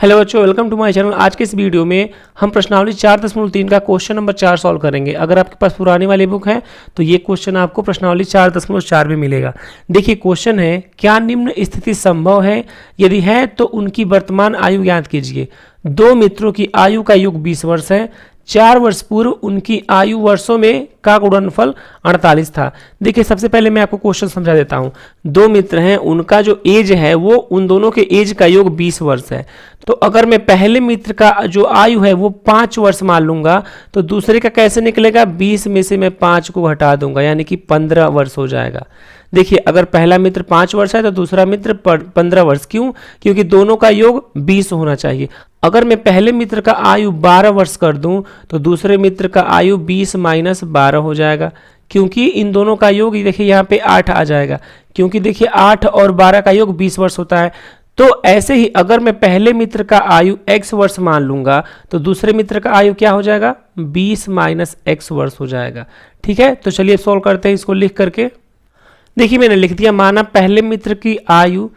Hello बच्चों, welcome to my channel. आज के इस वीडियो में हम प्रश्नावली 4.3 का क्वेश्चन नंबर 4 सॉल्व करेंगे। अगर आपके पास पुरानी वाली बुक है तो ये क्वेश्चन आपको प्रश्नावली 4.4 में मिलेगा। देखिए क्वेश्चन है, क्या निम्न स्थिति संभव है? यदि है तो उनकी वर्तमान आयु ज्ञात कीजिए। दो मित्रों की आयु का योग 20 वर्ष है। 4 वर्ष पूर्व उनकी आयु वर्षों में का गुणनफल 48 था। देखिए सबसे पहले मैं आपको क्वेश्चन समझा देता हूं। दो मित्र हैं, उनका जो एज है वो उन दोनों के एज का योग 20 वर्ष है। तो अगर मैं पहले मित्र का जो आयु है वो 5 वर्ष मान लूंगा तो दूसरे का कैसे निकलेगा? 20 में से मैं 5 को हटा दूंगा, यानी कि 15 वर्ष हो जाएगा। देखिए अगर पहला मित्र 5 वर्ष है तो दूसरा मित्र 15 वर्ष। क्यों? क्योंकि दोनों का योग 20 होना चाहिए। अगर मैं पहले मित्र का आयु 12 वर्ष कर दूं तो दूसरे मित्र का आयु 20 माइनस 12 हो जाएगा, क्योंकि इन दोनों का योग देखिए यहाँ पे 8 आ जाएगा, क्योंकि देखिए 8 और 12 का योग 20 वर्ष होता है। तो ऐसे ही अगर मैं पहले मित्र का आयु x वर्ष मान लूंगा तो दूसरे मित्र का आयु क्या हो जाएगा? 20 माइनस x वर्ष हो जाएगा। ठीक है, तो चलिए सॉल्व करते हैं इसको लिख करके। देखिए मैंने लिख दिया, माना पहले मित्र की आयु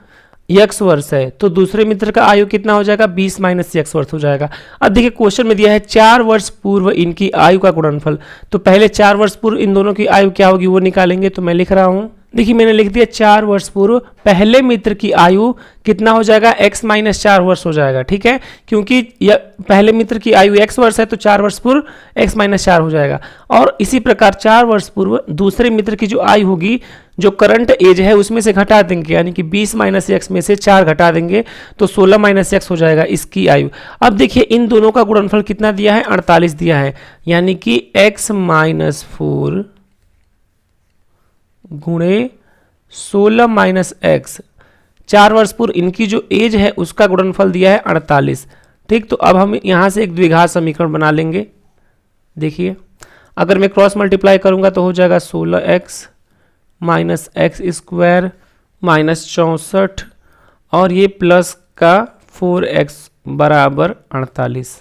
x वर्ष है तो दूसरे मित्र का आयु कितना हो जाएगा? 20 माइनस x वर्ष हो जाएगा। अब देखिए क्वेश्चन में दिया है 4 वर्ष पूर्व इनकी आयु का गुणनफल। तो पहले 4 वर्ष पूर्व इन दोनों की आयु क्या होगी वो निकालेंगे। तो मैं लिख रहा हूं, देखिए मैंने लिख दिया 4 वर्ष पूर्व पहले मित्र की आयु कितना हो जाएगा? x माइनस 4 वर्ष हो जाएगा। ठीक है, क्योंकि पहले मित्र की आयु x वर्ष है तो 4 वर्ष पूर्व x माइनस 4 हो जाएगा। और इसी प्रकार 4 वर्ष पूर्व दूसरे मित्र की जो आयु होगी, जो करंट एज है उसमें से घटा देंगे, यानी कि 20 माइनस एक्स में से 4 घटा देंगे तो 16 माइनस एक्स हो जाएगा इसकी आयु। अब देखिए इन दोनों का गुणनफल कितना दिया है? 48 दिया है, यानी कि x माइनस 4 गुणे 16 माइनस एक्स। 4 वर्ष पूर्व इनकी जो एज है उसका गुणनफल दिया है 48। ठीक, तो अब हम यहां से एक द्विघात समीकरण बना लेंगे। देखिए अगर मैं क्रॉस मल्टीप्लाई करूंगा तो हो जाएगा 16x minus x square minus 64 और ये प्लस का 4x बराबर 48।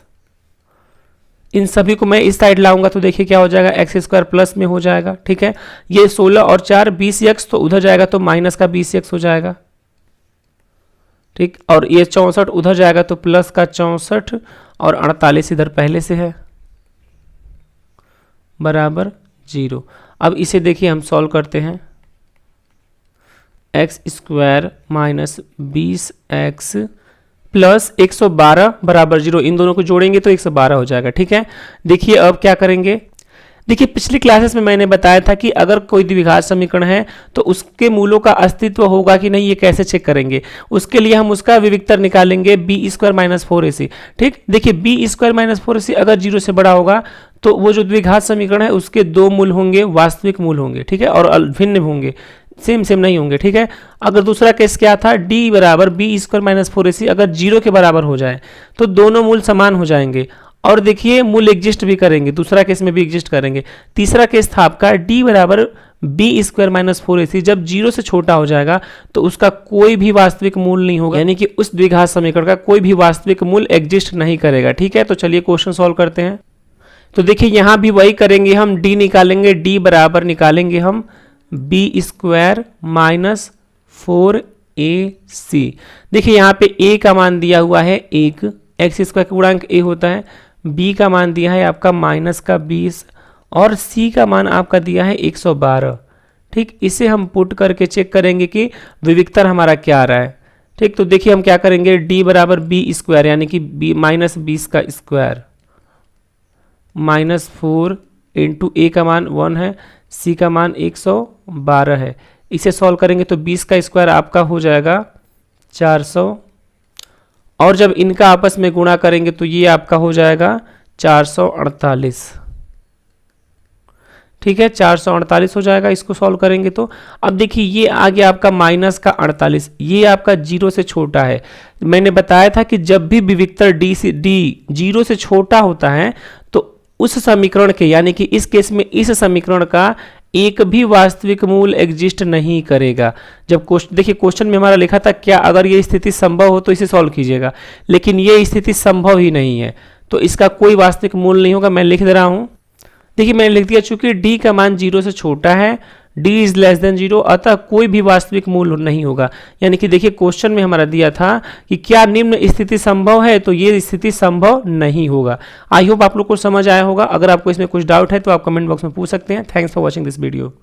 इन सभी को मैं इस साइड लाऊंगा तो देखिए क्या हो जाएगा? एक्स स्क्वायर प्लस में हो जाएगा। ठीक है, ये 16 और 4 20x, तो उधर जाएगा तो माइनस का 20x हो जाएगा। ठीक, और ये 64 उधर जाएगा तो प्लस का 64 और 48 इधर पहले से है बराबर 0। अब इसे देखिए हम सॉल्व करते हैं। X square minus 20x plus 112 बराबर 0, इन दोनों को जोड़ेंगे तो 112 हो जाएगा। ठीक है, देखिए अब क्या करेंगे। देखिए पिछली क्लासेस में मैंने बताया था कि अगर कोई द्विघात समीकरण है तो उसके मूलों का अस्तित्व होगा कि नहीं, ये कैसे चेक करेंगे। उसके लिए हम उसका विविक्तर निकालेंगे बी स्क्वायर माइनस 4ac। ठीक, देखिए बी स्क्वायर माइनस 4ac अगर 0 से बड़ा होगा तो वो जो द्विघात समीकरण है उसके 2 मूल होंगे, वास्तविक मूल होंगे। ठीक है, और भिन्न होंगे, सेम नहीं होंगे। ठीक है, अगर दूसरा केस क्या था, d बराबर बी स्क्वायर माइनस 4ac अगर 0 के बराबर हो जाए तो दोनों मूल समान हो जाएंगे और देखिए मूल एग्जिस्ट भी करेंगे, दूसरा केस में भी एग्जिस्ट करेंगे। तीसरा केस था आपका d बराबर बी स्क्वायर माइनस 4ac, जब 0 से छोटा हो जाएगा तो उसका कोई भी वास्तविक मूल नहीं होगा, यानी कि उस द्विघात समीकरण का कोई भी वास्तविक मूल एग्जिस्ट नहीं करेगा। ठीक है, तो चलिए क्वेश्चन सॉल्व करते हैं। तो देखिए यहां भी वही करेंगे, हम d निकालेंगे, d बराबर निकालेंगे हम बी स्क्वायर माइनस 4ac। देखिए यहाँ पे a का मान दिया हुआ है 1, एक्स स्क्वायर का गुणांक a होता है, b का मान दिया है आपका माइनस का 20 और c का मान आपका दिया है 112। ठीक, इसे हम पुट करके चेक करेंगे कि विविक्तर हमारा क्या आ रहा है। ठीक, तो देखिए हम क्या करेंगे, d बराबर बी स्क्वायर यानी कि b माइनस 20 का स्क्वायर माइनस 4 इंटू a का मान 1 है, c का मान 112 है। इसे सॉल्व करेंगे तो 20 का स्क्वायर आपका हो जाएगा 400 और जब इनका आपस में गुणा करेंगे तो ये आपका हो जाएगा 448। ठीक है, 448 हो जाएगा इसको सॉल्व करेंगे तो। अब देखिए ये आ गया आपका माइनस का 48, ये आपका 0 से छोटा है। मैंने बताया था कि जब भी विविक्तर d 0 से छोटा होता है तो उस समीकरण के, यानी कि इस केस में इस समीकरण का एक भी वास्तविक मूल एग्जिस्ट नहीं करेगा। जब देखिए क्वेश्चन में हमारा लिखा था क्या अगर ये स्थिति संभव हो तो इसे सॉल्व कीजिएगा, लेकिन ये स्थिति संभव ही नहीं है तो इसका कोई वास्तविक मूल नहीं होगा। मैं लिख दे रहा हूं, देखिए मैंने लिख दिया, चूंकि d का मान 0 से छोटा है, d इज लेस देन 0, अतः कोई भी वास्तविक मूल नहीं होगा। यानी कि देखिए क्वेश्चन में हमारा दिया था कि क्या निम्न स्थिति संभव है, तो ये स्थिति संभव नहीं होगा। आई होप आप लोग को समझ आया होगा। अगर आपको इसमें कुछ डाउट है तो आप कमेंट बॉक्स में पूछ सकते हैं। Thanks for watching this video.